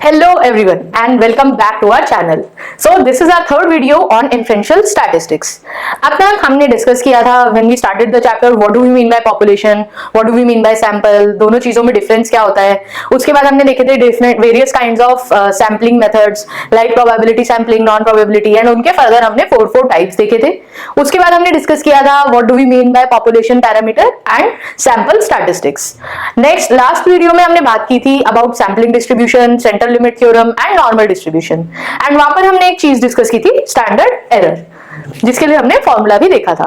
Hello everyone and welcome back to our channel. So this is our third video on inferential statistics. अब तक हमने discuss किया था when we started the chapter what do we mean by population, what do we mean by sample, दोनों चीजों में difference क्या होता है. उसके बाद हमने देखे थे different various kinds of sampling methods like probability sampling, non probability and उनके फर्दर हमने फोर टाइप्स देखे थे. उसके बाद हमने डिस्कस किया था what do we mean by population parameter and sample statistics. Next last video में हमने बात की थी about sampling distribution, centre limit theorem and normal distribution and वहां पर हमने एक चीज डिस्कस की थी स्टैंडर्ड एरर, जिसके लिए हमने फॉर्मूला भी देखा था.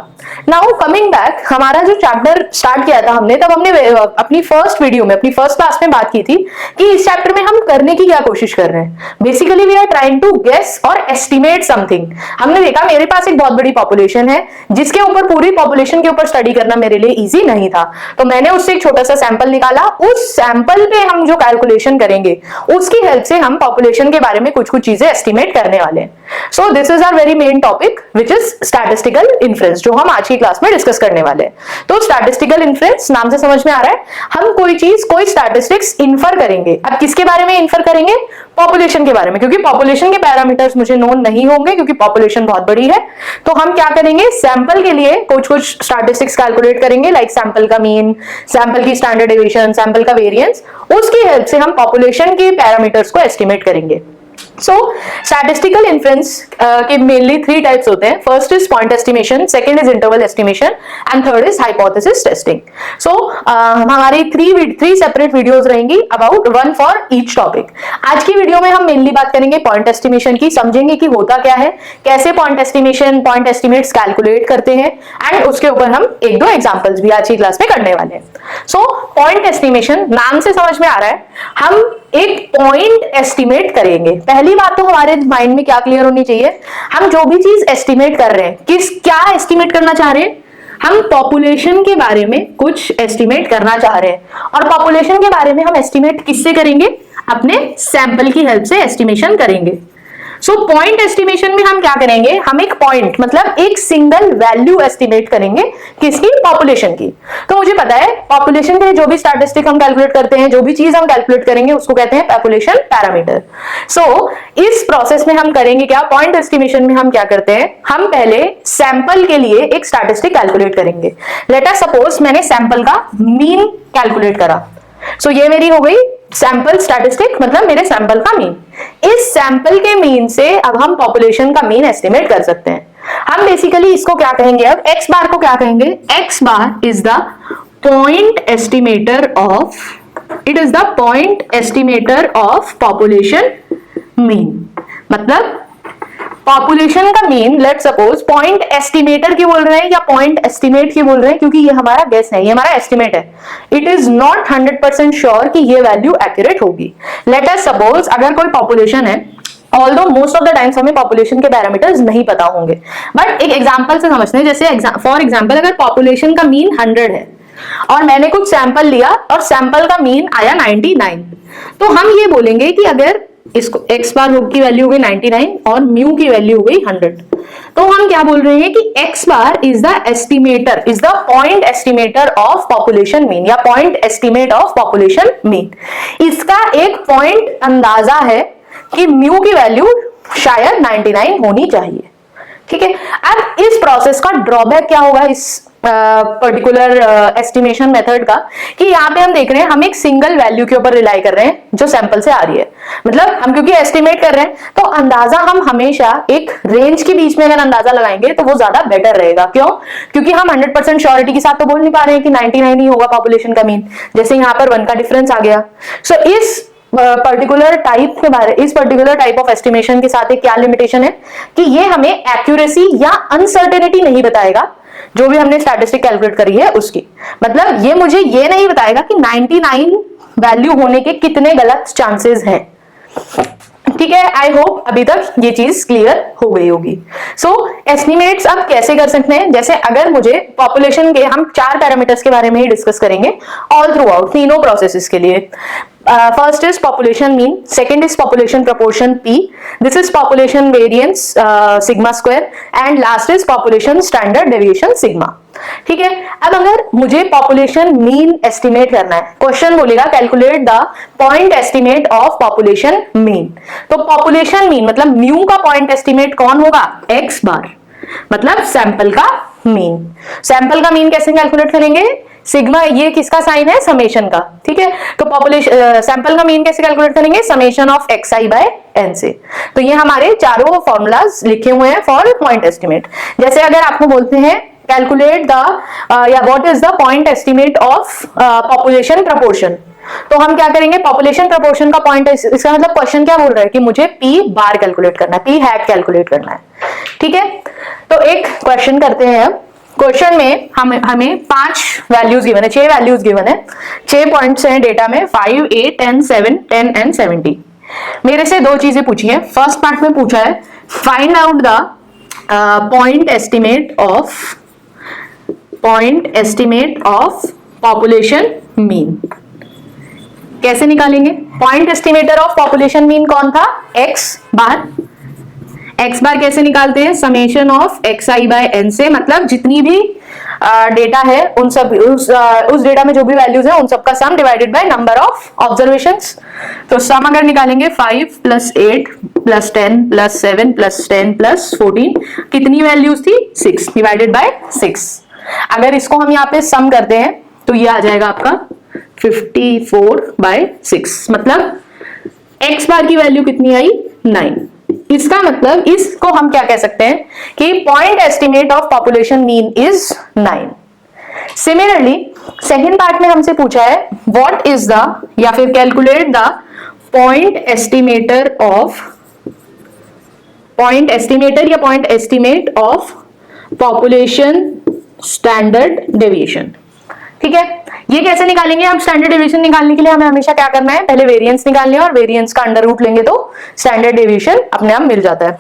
नाउ कमिंग बैक, हमारा जो चैप्टर स्टार्ट किया था हमने, तब हमने अपनी फर्स्ट वीडियो में, अपनी फर्स्ट क्लास में बात की थी कि इस चैप्टर में हम करने की क्या कोशिश कर रहे हैं. Basically we are trying to guess और एस्टिमेट समथिंग. हमने देखा मेरे पास एक बहुत बड़ी पॉपुलेशन है जिसके ऊपर, पूरी पॉपुलेशन के ऊपर स्टडी करना मेरे लिए इजी नहीं था, तो मैंने उससे एक छोटा सा सैंपल निकाला. उस सैंपल पे हम जो कैलकुलेशन करेंगे उसकी हेल्प से हम पॉपुलेशन के बारे में कुछ चीजें एस्टिमेट करने वाले हैं. So this is our very main topic which is statistical inference, जो हम आज की क्लास में डिस्कस करने वाले हैं. तो स्टैटिस्टिकल इन्फ्रेंस नाम से समझ में आ रहा है, हम कोई चीज, कोई स्टैटिस्टिक्स इन्फर करेंगे. अब किसके बारे में इन्फर करेंगे? पॉपुलेशन के बारे में, क्योंकि पॉपुलेशन के पैरामीटर्स मुझे नोन नहीं होंगे क्योंकि पॉपुलेशन बहुत बड़ी है. तो हम क्या करेंगे, सैंपल के लिए कुछ स्टैटिस्टिक्स कैलकुलेट करेंगे, लाइक सैंपल का मीन, सैंपल की स्टैंडर्ड डेविएशन, सैंपल का वेरिएंस. उसकी हेल्प से हम पॉपुलेशन के पैरामीटर्स को एस्टिमेट करेंगे. सो स्टैटिस्टिकल इन्फ्रेंस के मेनली थ्री टाइप्स होते हैं. First is point estimation, second is interval estimation and third is hypothesis testing. So हमारी थ्री सेपरेट वीडियोस रहेंगी about one for each topic. आज की वीडियो में हम मेनली बात करेंगे पॉइंट एस्टिमेशन की, समझेंगे कि होता क्या है, कैसे पॉइंट एस्टिमेट्स कैलकुलेट करते हैं, एंड उसके ऊपर हम एक दो एग्जांपल्स भी आज की क्लास में करने वाले हैं. सो पॉइंट एस्टिमेशन नाम से समझ में आ रहा है, हम एक पॉइंट एस्टिमेट करेंगे. पहली बात तो हमारे माइंड में क्या क्लियर होनी चाहिए, हम जो भी चीज एस्टिमेट कर रहे हैं, क्या एस्टिमेट करना चाह रहे हैं, हम पॉपुलेशन के बारे में कुछ एस्टिमेट करना चाह रहे हैं. और पॉपुलेशन के बारे में हम एस्टिमेट किससे करेंगे? अपने सैंपल की हेल्प से एस्टिमेशन करेंगे. सो पॉइंट एस्टिमेशन में हम क्या करेंगे, हम एक पॉइंट मतलब एक सिंगल वैल्यू एस्टिमेट करेंगे. किसकी? पॉपुलेशन की. तो मुझे पता है पॉपुलेशन के जो भी स्टैटिस्टिक हम कैलकुलेट करते हैं, जो भी चीज हम कैलकुलेट करेंगे उसको कहते हैं पॉपुलेशन पैरामीटर. सो इस प्रोसेस में हम करेंगे क्या, पॉइंट एस्टिमेशन में हम क्या करते हैं, हम पहले सैंपल के लिए एक स्टैटिस्टिक कैलकुलेट करेंगे. लेट अस सपोज मैंने सैंपल का मीन कैलकुलेट करा. सो ये मेरी हो गई सैंपल स्टैटिस्टिक, मतलब मेरे सैंपल का मीन. इस सैंपल के मीन से अब हम पॉपुलेशन का मीन एस्टिमेट कर सकते हैं. हम बेसिकली इसको क्या कहेंगे, अब एक्स बार को क्या कहेंगे, x bar is the point estimator of, it is the point estimator of population mean. मतलब पॉपुलेशन का mean, let suppose point estimator की बोल रहे हैं या पॉइंट एस्टिमेट की बोल रहे हैं, क्योंकि ये हमारा गेस है, ये हमारा एस्टिमेट है. इट इज नॉट 100% श्योर कि ये वैल्यू एक्यूरेट होगी. लेट अस सपोज अगर कोई पॉपुलेशन है, although most of the times हमें पॉपुलेशन के पैरामीटर्स नहीं पता होंगे, बट एक एग्जांपल से समझते हैं. जैसे फॉर एग्जांपल अगर पॉपुलेशन का मीन 100 है और मैंने कुछ सैंपल लिया और सैंपल का मीन आया 99, तो हम ये बोलेंगे कि अगर इसको एक्स बार की वैल्यू हो गई 99 और म्यू की वैल्यू हो गई 100, तो हम क्या बोल रहे हैं कि X bar is the estimator, is the point estimator of population mean या point estimate of population mean. इसका एक पॉइंट अंदाजा है कि म्यू की वैल्यू शायद 99 होनी चाहिए. ठीक है. अब इस प्रोसेस का ड्रॉबैक क्या होगा इस पर्टिकुलर एस्टिमेशन मेथड का, कि यहाँ पे हम देख रहे हैं हम एक सिंगल वैल्यू के ऊपर रिलाई कर रहे हैं जो सैंपल से आ रही है. मतलब हम क्योंकि एस्टिमेट कर रहे हैं तो अंदाजा हम हमेशा एक रेंज के बीच में अगर अंदाजा लगाएंगे तो वो ज्यादा बेटर रहेगा. क्यों? क्योंकि हम 100% श्योरिटी के साथ तो बोल नहीं पा रहे हैं कि 99 ही होगा पॉपुलेशन का मीन, जैसे यहाँ पर 1 का डिफरेंस आ गया. सो इस पर्टिकुलर टाइप ऑफ एस्टिमेशन के साथ एक क्या लिमिटेशन है कि ये हमें एक्यूरेसी या अनसर्टेनिटी नहीं बताएगा जो भी हमने स्टैटिस्टिक कैलकुलेट करी है उसकी. मतलब ये मुझे ये नहीं बताएगा कि 99 वैल्यू होने के कितने गलत चांसेस हैं. ठीक है. आई होप अभी तक ये चीज क्लियर हो गई होगी. सो एस्टिमेट्स अब कैसे कर सकते हैं, जैसे अगर मुझे पॉपुलेशन के, हम 4 पैरामीटर्स के बारे में ही डिस्कस करेंगे ऑल थ्रू आउट तीनों प्रोसेसेस के लिए. First is population mean, second is population proportion P, this is population variance sigma square, and last is population standard deviation sigma. ठीक है। अब अगर मुझे पॉपुलेशन मीन एस्टिमेट करना है, क्वेश्चन बोलेगा calculate the point estimate of population mean, तो population mean मतलब म्यू का पॉइंट एस्टिमेट कौन होगा, एक्स बार, मतलब सैंपल का मीन। सैंपल का मीन कैसे कैलकुलेट करेंगे, सिग्मा, ये किसका साइन है, समेशन का, ठीक है। तो पॉपुलेशन सैंपल का मीन कैसे कैलकुलेट करेंगे, summation of X I by N से। तो ये हमारे चारों फॉर्मूलाज लिखे हुए हैं फॉर पॉइंट एस्टिमेट। जैसे अगर आपको बोलते हैं कैलकुलेट द या what is the point estimate of population proportion, तो हम क्या करेंगे, पॉपुलेशन प्रपोर्शन का पॉइंट, इसका मतलब क्वेश्चन क्या बोल रहा है कि मुझे पी बार कैलकुलेट करना है, पी हैट कैलकुलेट करना है, ठीक है। तो एक क्वेश्चन करते हैं। अब क्वेश्चन में हमें 5 वैल्यूज गिवन है, 6 वैल्यूज गिवन है, 6 पॉइंट्स हैं डेटा में, 5, 8, 10, 7, 10 एंड 70। मेरे से 2 चीजें पूछी है। फर्स्ट पार्ट में पूछा है find out the point estimate of population mean. कैसे निकालेंगे, point estimator of population mean कौन था, एक्स बार। एक्स बार कैसे निकालते हैं, summation of X I by N से, मतलब जितनी भी डेटा है उन सब उस डेटा में जो भी वैल्यूज है उन सबका सम divided by number of observations. तो सम अगर निकालेंगे 5 + 8 + 10 + 7 + 10 + 14, कितनी वैल्यूज थी, 6 डिवाइडेड बाय 6। अगर इसको हम यहाँ पे सम करते हैं तो ये आ जाएगा आपका 54/6, मतलब एक्स बार की वैल्यू कितनी आई, 9। इसका मतलब इसको हम क्या कह सकते हैं कि point estimate of population mean is 9। Similarly second part में हमसे पूछा है व्हाट इज द, या फिर कैलकुलेट द पॉइंट एस्टिमेटर या point estimate of population standard deviation, ठीक है। ये कैसे निकालेंगे, हम स्टैंडर्ड डेविएशन निकालने के लिए हमें हमेशा क्या करना है, पहले वेरिएंस निकालनी है और वेरिएंस का अंडर रूट लेंगे तो स्टैंडर्ड डेविएशन अपने आप मिल जाता है।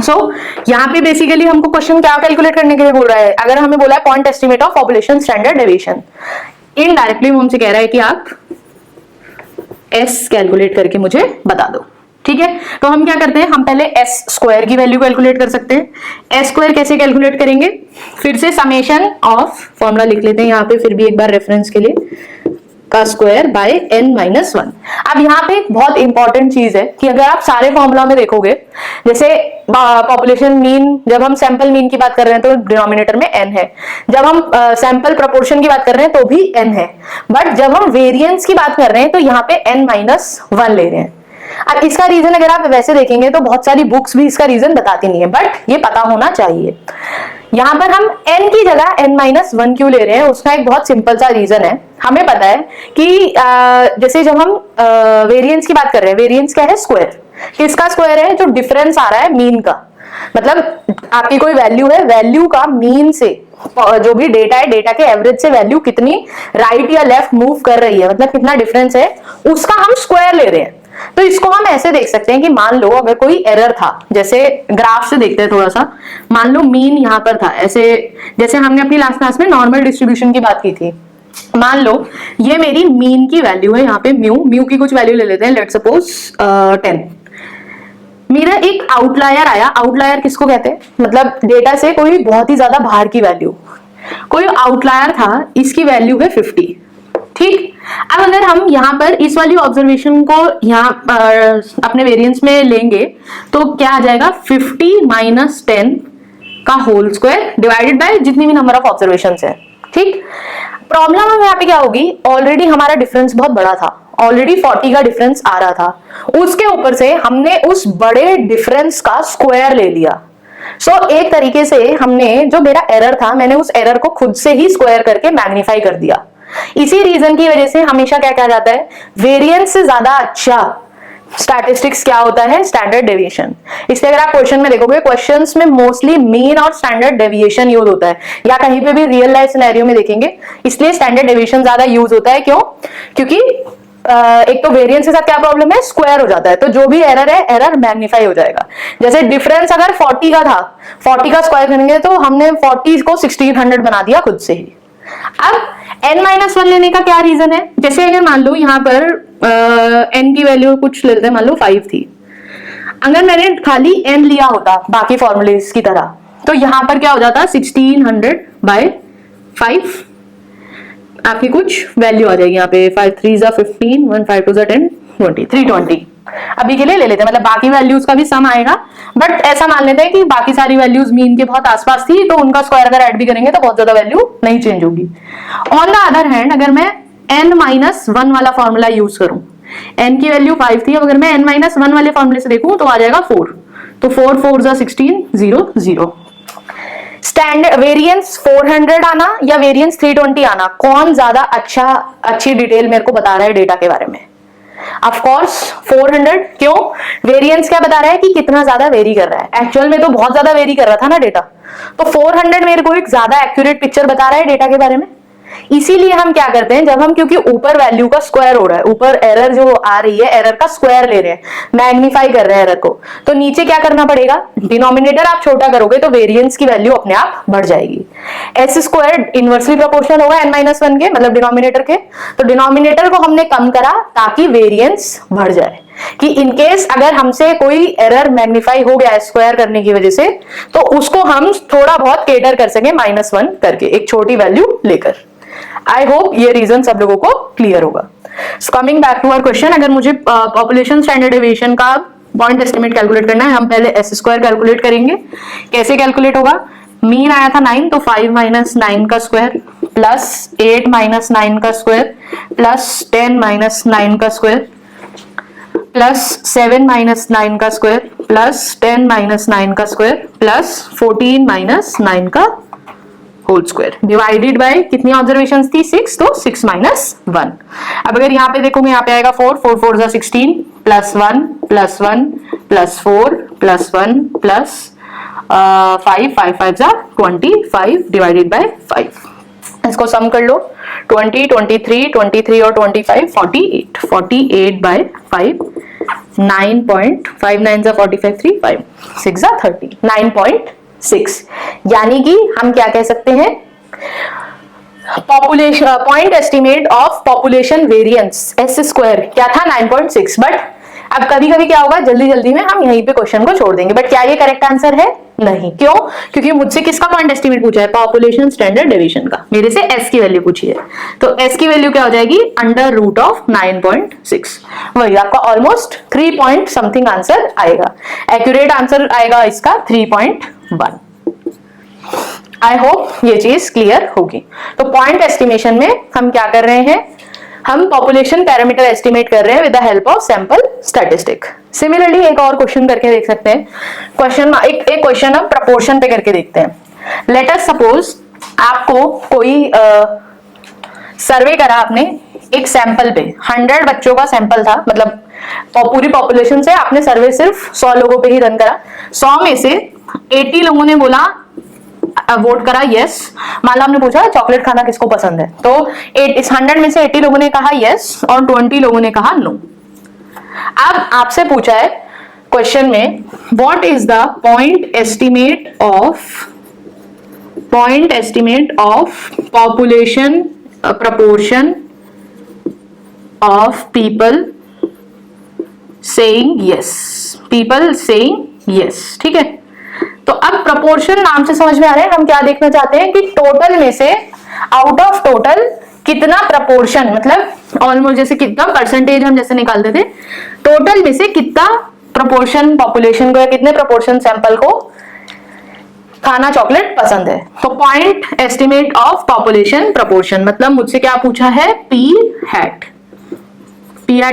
सो यहाँ पे बेसिकली हमको क्वेश्चन क्या कैलकुलेट करने के लिए बोल रहा है, अगर हमें बोला है point estimate of population standard deviation, indirectly वो हमसे कह रहा है कि आप एस कैलकुलेट करके मुझे बता दो, ठीक है। तो हम क्या करते हैं, हम पहले एस स्क्वायर की वैल्यू कैलकुलेट कर सकते हैं। एस स्क्वायर कैसे कैलकुलेट करेंगे, फिर से समेशन ऑफ, फॉर्मूला लिख लेते हैं यहाँ पे फिर भी एक बार रेफरेंस के लिए, का स्क्वायर बाय n-1। अब यहाँ पे एक बहुत इंपॉर्टेंट चीज है कि अगर आप सारे फॉर्मूला में देखोगे, जैसे पॉपुलेशन मीन, जब हम सैंपल मीन की बात कर रहे हैं तो डिनोमिनेटर में n है, जब हम सैंपल प्रपोर्शन की बात कर रहे हैं तो भी n है, बट जब हम वेरिएंस की बात कर रहे हैं तो यहाँ पे n-1 ले रहे हैं। अब इसका रीजन अगर आप वैसे देखेंगे तो बहुत सारी बुक्स भी इसका रीजन बताती नहीं है, बट ये पता होना चाहिए। यहाँ पर हम n की जगह n-1 क्यों ले रहे हैं, उसका एक बहुत सिंपल सा रीजन है। हमें पता है कि जैसे जब हम वेरिएंस की बात कर रहे हैं, वेरिएंस क्या है, स्क्वायर, किसका स्क्वायर है, जो डिफरेंस आ रहा है मीन का, मतलब आपकी कोई वैल्यू है, वैल्यू का मीन से जो भी डेटा है, डेटा के एवरेज से वैल्यू कितनी राइट या लेफ्ट मूव कर रही है, मतलब कितना डिफरेंस है, उसका हम स्क्वायर ले रहे हैं। तो इसको हम ऐसे देख सकते हैं कि मान लो अगर कोई एरर था, जैसे ग्राफ से देखते हैं थोड़ा सा, मान लो मीन यहाँ पर था, ऐसे जैसे हमने अपनी लास्ट क्लास में नॉर्मल डिस्ट्रीब्यूशन की बात की थी। मान लो ये मेरी मीन की वैल्यू है, यहाँ पे म्यू की कुछ वैल्यू ले लेते हैं, लेट्स सपोज 10। मेरा एक आउटलायर आया, आउटलायर किसको कहते हैं, मतलब डेटा से कोई बहुत ही ज्यादा बाहर की वैल्यू, कोई आउटलायर था, इसकी वैल्यू है 50, ठीक। अब अगर हम यहाँ पर इस वाली ऑब्जर्वेशन को यहाँ अपने वेरिएंस में लेंगे तो क्या आ जाएगा, 50 - 10 का होल स्क्वायर डिवाइडेड बाय जितनी भी नंबर ऑफ ऑब्जर्वेशंस है, ठीक। प्रॉब्लम हम यहाँ पे क्या होगी, ऑलरेडी हमारा डिफरेंस बहुत बड़ा था, ऑलरेडी 40 का डिफरेंस आ रहा था, उसके ऊपर से हमने उस बड़े डिफरेंस का स्क्वायर ले लिया। एक तरीके से हमने, जो मेरा एरर था, मैंने उस एरर को खुद से ही स्क्वायर करके मैग्नीफाई कर दिया। इसी रीजन की वजह से हमेशा क्या कहा जाता है, वेरिएंस से ज्यादा अच्छा स्टैटिस्टिक्स क्या होता है, स्टैंडर्ड डेविएशन। इसलिए अगर आप क्वेश्चन में देखोगे, क्वेश्चंस में मोस्टली मीन और स्टैंडर्ड डेविएशन यूज होता है, या कहीं पे भी रियल लाइफ सिनेरियो में देखेंगे, इसलिए स्टैंडर्ड डेविएशन ज्यादा यूज होता है। क्यों, क्योंकि एक तो वेरिएंस के साथ क्या प्रॉब्लम है, स्क्वायर हो जाता है, तो जो भी एरर है, एरर मैग्नीफाई हो जाएगा। जैसे डिफरेंस अगर 40 का था, 40 का स्क्वायर करेंगे तो हमने 40 को 1600 बना दिया खुद से ही। अब n-1 लेने का क्या रीजन है, जैसे अगर मान लो यहाँ पर n की वैल्यू कुछ लेते हैं, मान लो 5 थी, अगर मैंने खाली n लिया होता बाकी फॉर्मूलेस की तरह, तो यहाँ पर क्या हो जाता, 1600/5 5, आपकी कुछ वैल्यू आ जाएगी यहाँ पे 5 3 15, 1 5 2 10 20, 320 अभी के लिए ले लेते हैं, मतलब बाकी वैल्यूज का भी सम आएगा, बट ऐसा मान लेते हैं कि बाकी सारी वैल्यूज मीन के बहुत आसपास थी, तो उनका स्क्वायर अगर ऐड भी करेंगे तो बहुत ज्यादा वैल्यू नहीं चेंज होगी। ऑन द अदर हैंड अगर मैं n-1 वाला फॉर्मूला यूज करूं, n की वैल्यू 5 थी, अब अगर मैं n-1 वाले फॉर्मूले से देखूं तो आ जाएगा 4, तो 4 4 16 0 0। स्टैंडर्ड वेरिएंस 400 आना या वेरिएंस 320 आना, कौन ज्यादा अच्छी डिटेल मेरे को बता रहा है डेटा के बारे में? ऑफ कोर्स 400, क्यों? वेरिएंस क्या बता रहा है कि कितना ज्यादा वेरी कर रहा है, एक्चुअल में तो बहुत ज्यादा वेरी कर रहा था ना डेटा, तो 400 मेरे को एक ज्यादा एक्यूरेट पिक्चर बता रहा है डेटा के बारे में। इसीलिए हम क्या करते हैं, जब हम, क्योंकि ऊपर वैल्यू का स्क्वायर हो रहा है, ऊपर एरर जो आ रही है एरर का स्क्वायर ले रहे हैं, मैग्नीफाई कर रहे हैं एरर को, तो नीचे क्या करना पड़ेगा, डिनोमिनेटर आप छोटा करोगे तो वेरिएंस की वैल्यू अपने आप बढ़ जाएगी। एस स्क्वायर इनवर्सली प्रोपोर्शनल होगा n-1 के, मतलब डिनोमिनेटर के, तो डिनोमिनेटर को हमने कम करा ताकि वेरिएंस बढ़ जाए, कि इनकेस अगर हमसे कोई एरर मैग्नीफाई हो गया है स्क्वायर करने की वजह से, तो उसको हम थोड़ा बहुत केटर कर सके -1 करके, एक छोटी वैल्यू लेकर। आई होप ये रीजन सब लोगों को क्लियर होगा। So coming back to our question, अगर मुझे पॉपुलेशन स्टैंडर्ड डेविएशन का पॉइंट एस्टिमेट कैलकुलेट करना है, हम पहले एस स्क्वायर कैलकुलेट करेंगे। कैसे कैलकुलेट होगा? मीन आया था 9, तो 5 - 9 का स्क्वायर प्लस 8 - 9 का स्क्वायर प्लस 10 - 9 का स्क्वायर प्लस 7 - 9 का स्क्वायर प्लस 10 - 9 का स्क्वायर प्लस 14 - 9 का होल स्क्वायर, डिवाइडेड बाय कितनी ऑब्जर्वेशंस थी? 6, तो 6 - 1। अब अगर यहाँ पे देखोगे, यहाँ पे आएगा 4 4 4 16 plus 1 plus 1 plus 4 plus 1 plus 5 5 5 25 divided by 5। इसको सम कर लो, 20 23 23 और 25 48 48 बाय 5, 9.5 9 45 3 5 6 30 9.6, यानी कि हम क्या कह सकते हैं, population point estimate of population variance S square क्या था? 9.6। बट अब कभी कभी क्या होगा, जल्दी जल्दी में हम यहीं पे क्वेश्चन को छोड़ देंगे, बट क्या ये करेक्ट आंसर है? नहीं। क्यों? क्योंकि मुझसे किसका पॉइंट एस्टिमेट पूछा है? पॉपुलेशन स्टैंडर्ड डेविएशन का। मेरे से एस की वैल्यू पूछी है, तो एस की वैल्यू क्या हो जाएगी? √of 9.6। वही आपका ऑलमोस्ट 3 पॉइंट समथिंग आंसर आएगा। एक्यूरेट आंसर आएगा इसका 3.1। आई होप ये चीज क्लियर होगी। तो पॉइंट एस्टिमेशन में हम क्या कर रहे हैं, हम पॉपुलेशन पैरामीटर एस्टिमेट कर रहे हैं with the help of sample statistic. Similarly एक और क्वेश्चन करके देख सकते हैं। एक क्वेश्चन हम प्रपोर्शन पे करके देखते हैं। लेट अस सपोज आपको कोई सर्वे करा आपने एक सैंपल पे, 100 बच्चों का सैंपल था, मतलब पूरी पॉपुलेशन से आपने सर्वे सिर्फ 100 लोगों पे ही रन करा। 100 में से 80 लोगों ने बोला, वोट करा यस। मान लो हमने पूछा चॉकलेट खाना किसको पसंद है, तो इस 100 में से 80 लोगों ने कहा यस और 20 लोगों ने कहा नो। अब आपसे पूछा है क्वेश्चन में, what is the point estimate of population proportion of people saying yes. ठीक है, तो अब प्रपोर्शन नाम से समझ में आ रहा है हम क्या देखना चाहते हैं कि टोटल में से, आउट ऑफ टोटल कितना प्रपोर्शन, मतलब ऑलमोस्ट जैसे कितना परसेंटेज हम जैसे निकालते थे, टोटल में से कितना प्रपोर्शन पॉपुलेशन को या कितने प्रपोर्शन सैंपल को खाना चॉकलेट पसंद है। तो point estimate of population proportion मतलब मुझसे क्या पूछा है, पी हैट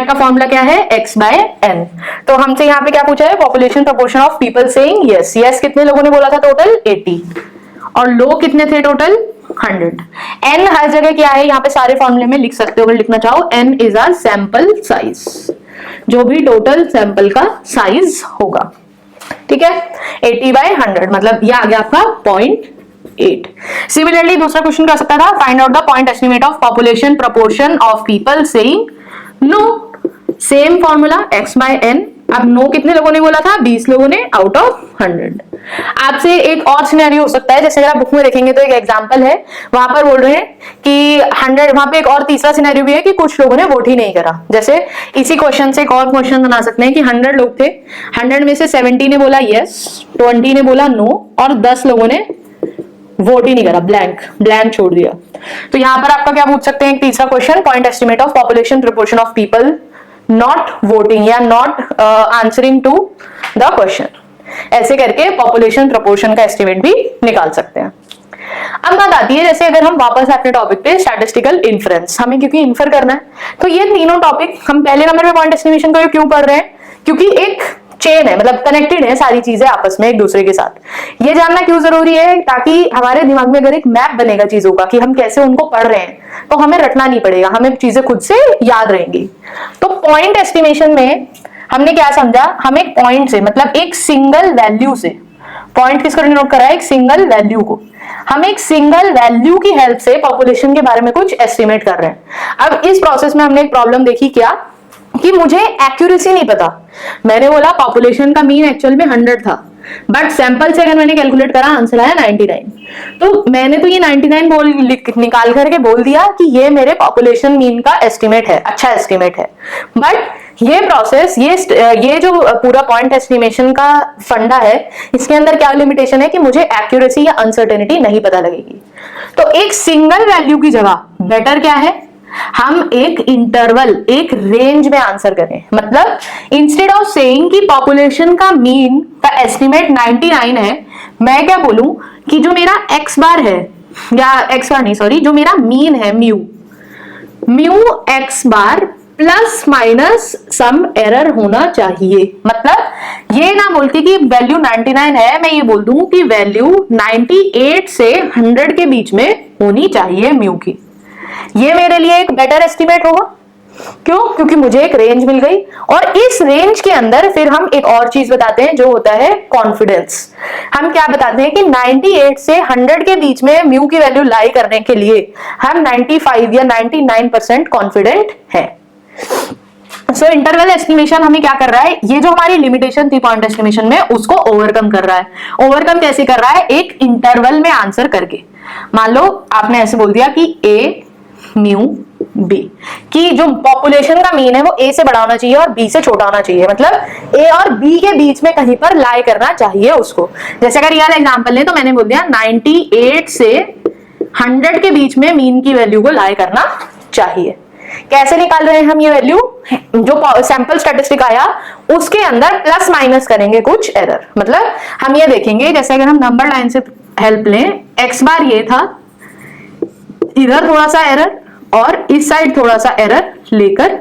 का फॉर्मूला क्या है, x/n। तो हमसे यहाँ पे क्या पूछा है, population proportion of people saying yes. कितने लोगों ने बोला था टोटल? 80। और लो कितने थे टोटल? 100। n हर जगह क्या है, यहाँ पे सारे फॉर्मूले में लिख सकते हो अगर लिखना चाहो। n is our sample size, जो भी टोटल सैंपल का साइज होगा। ठीक है, 80/100 मतलब ये आ गया आपका 0.8। सिमिलरली दूसरा क्वेश्चन कर सकता था, find out the point estimate of population proportion of people saying no. Same formula x/n। अब नो कितने लोगों ने बोला था? 20 लोगों ने आउट ऑफ 100। आपसे एक और सिनेरियो हो सकता है, जैसे अगर आप बुक में देखेंगे तो एक एग्जांपल है, वहां पर बोल रहे हैं कि 100, वहां पे एक और तीसरा सिनेरियो भी है कि कुछ लोगों ने वोट ही नहीं करा। जैसे इसी क्वेश्चन से एक और क्वेश्चन बना सकते हैं कि 100 लोग थे, 100 में से 70 ने बोला यस, 20 ने बोला नो और 10 लोगों ने वोट ही नहीं करा, ब्लैंक छोड़ दिया। तो यहां पर आपका क्या पूछ सकते हैं, तीसरा question, point estimate of population proportion of people not voting या not answering to the question. ऐसे करके पॉपुलेशन प्रोपोर्शन का एस्टिमेट भी निकाल सकते हैं। अब बात आती है, जैसे अगर हम वापस अपने टॉपिक पे स्टैटिस्टिकल इन्फ्रेंस, हमें क्योंकि इन्फर करना है, तो ये तीनों टॉपिक हम पहले नंबर पे पॉइंट एस्टिमेशन को क्यों पढ़ रहे हैं, क्योंकि एक चेन है, मतलब कनेक्टेड है सारी चीजें आपस में एक दूसरे के साथ। ये जानना क्यों जरूरी है, ताकि हमारे दिमाग में अगर एक मैप बनेगा चीजों का कि हम कैसे उनको पढ़ रहे हैं, तो हमें रटना नहीं पड़ेगा, हमें चीजें खुद से याद रहेंगी। तो पॉइंट एस्टिमेशन में हमने क्या समझा, हम एक पॉइंट से, मतलब एक सिंगल वैल्यू से, पॉइंट किसको डिनोट करा है, एक सिंगल वैल्यू को, हम एक सिंगल वैल्यू की हेल्प से पॉपुलेशन के बारे में कुछ एस्टिमेट कर रहे हैं। अब इस प्रोसेस में हमने एक प्रॉब्लम देखी, क्या कि मुझे एक्यूरेसी नहीं पता। मैंने बोला पॉपुलेशन का मीन एक्चुअल में 100 था, बट सैंपल से अगर मैंने कैलकुलेट करा आंसर आया 99। तो मैंने तो ये 99 निकाल करके बोल दिया कि ये मेरे पॉपुलेशन मीन का एस्टिमेट है, अच्छा एस्टिमेट है। बट ये प्रोसेस, ये जो पूरा पॉइंट एस्टिमेशन का फंडा है, इसके अंदर क्या लिमिटेशन है कि मुझे एक्यूरेसी या अनसर्टेनिटी नहीं पता लगेगी। तो एक सिंगल वैल्यू की जगह बेटर क्या है, हम एक इंटरवल, एक रेंज में आंसर करें। मतलब इंस्टेड ऑफ सेइंग कि पॉपुलेशन का मीन का एस्टिमेट 99 है, मैं क्या बोलूं कि जो मेरा एक्स बार है, या एक्स बार नहीं सॉरी, जो मेरा मीन है म्यू एक्स बार प्लस माइनस सम एरर होना चाहिए। मतलब ये ना बोलती कि वैल्यू 99 है, मैं ये बोल दूं कि वैल्यू 98 से 100 के बीच में होनी चाहिए म्यू की। ये मेरे लिए एक बेटर एस्टिमेट होगा। क्यों? क्योंकि मुझे एक रेंज मिल गई, और इस रेंज के अंदर फिर हम एक और चीज बताते हैं जो होता है कॉन्फिडेंस। हम क्या बताते हैं कि 98 से 100 के बीच में म्यू की वैल्यू लाई करने के लिए हम 95 या 99% कॉन्फिडेंट हैं। सो इंटरवल एस्टिमेशन हमें क्या कर रहा है, ये जो हमारी लिमिटेशन थी पॉइंट एस्टिमेशन में, उसको ओवरकम कर रहा है। ओवरकम कैसे कर रहा है, एक इंटरवल में आंसर करके। मान लो आपने ऐसे बोल दिया कि ए म्यू बी, कि जो पॉपुलेशन का मीन है वो ए से बड़ा होना चाहिए और बी से छोटा होना चाहिए, मतलब ए और बी के बीच में कहीं पर लाई करना चाहिए उसको। जैसे अगर ये एग्जांपल ले तो मैंने बोल दिया 98 से 100 के बीच में मीन की वैल्यू को लाई करना चाहिए। कैसे निकाल रहे हैं हम ये वैल्यू, जो सैंपल स्टैटिस्टिक आया उसके अंदर प्लस माइनस करेंगे कुछ एरर। मतलब हम ये देखेंगे, जैसे अगर हम नंबर लाइन से हेल्प लें, एक्स बार ये था, इधर थोड़ा सा एरर और इस साइड थोड़ा सा एरर लेकर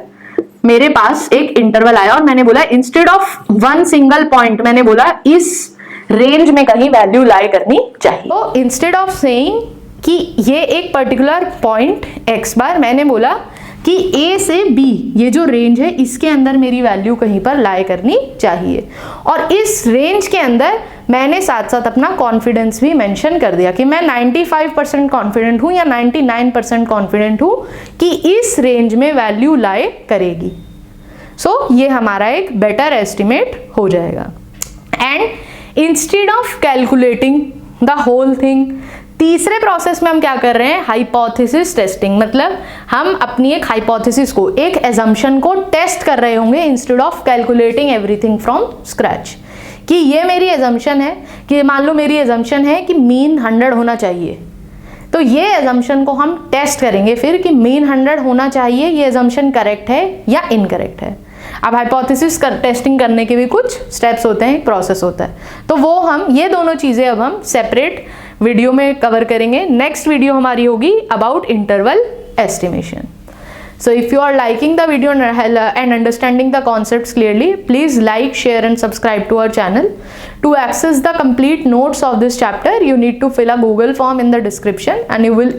मेरे पास एक इंटरवल आया, और मैंने बोला instead of one single point, मैंने बोला इस रेंज में कहीं वैल्यू लाई करनी चाहिए। तो इंस्टेड ऑफ सेइंग कि ये एक पर्टिकुलर पॉइंट एक्स बार, मैंने बोला कि ए से बी ये जो रेंज है इसके अंदर मेरी वैल्यू कहीं पर लाई करनी चाहिए। और इस रेंज के अंदर मैंने साथ साथ अपना कॉन्फिडेंस भी मेंशन कर दिया कि मैं 95% कॉन्फिडेंट हूं या 99% कॉन्फिडेंट हूं कि इस रेंज में वैल्यू लाई करेगी। सो ये हमारा एक बेटर एस्टिमेट हो जाएगा। And instead of calculating the whole thing, तीसरे प्रोसेस में हम क्या कर रहे हैं, हाइपोथेसिस टेस्टिंग। मतलब हम अपनी एक हाइपोथेसिस को, एक एजम्पशन को टेस्ट कर रहे होंगे instead of calculating everything from scratch. कि ये मेरी एजम्पशन है कि मान लो मेरी एजम्पशन है कि मीन 100 होना चाहिए, तो ये एजम्पशन को हम टेस्ट करेंगे फिर कि मीन 100 होना चाहिए, ये एजम्पशन करेक्ट है या इनकरेक्ट है। अब हाइपोथेसिस टेस्टिंग करने के भी कुछ स्टेप्स होते हैं, एक प्रोसेस होता है, तो वो हम ये दोनों चीज़ें अब हम सेपरेट वीडियो में कवर करेंगे। नेक्स्ट वीडियो हमारी होगी about interval estimation. So if you are liking the video and understanding the concepts clearly, please like, share and subscribe to our channel. To access the complete notes of this chapter, you need to fill a Google form in the description and you will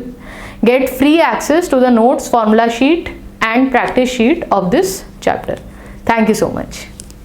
get free access to the notes, formula sheet and practice sheet of this chapter. Thank you so much.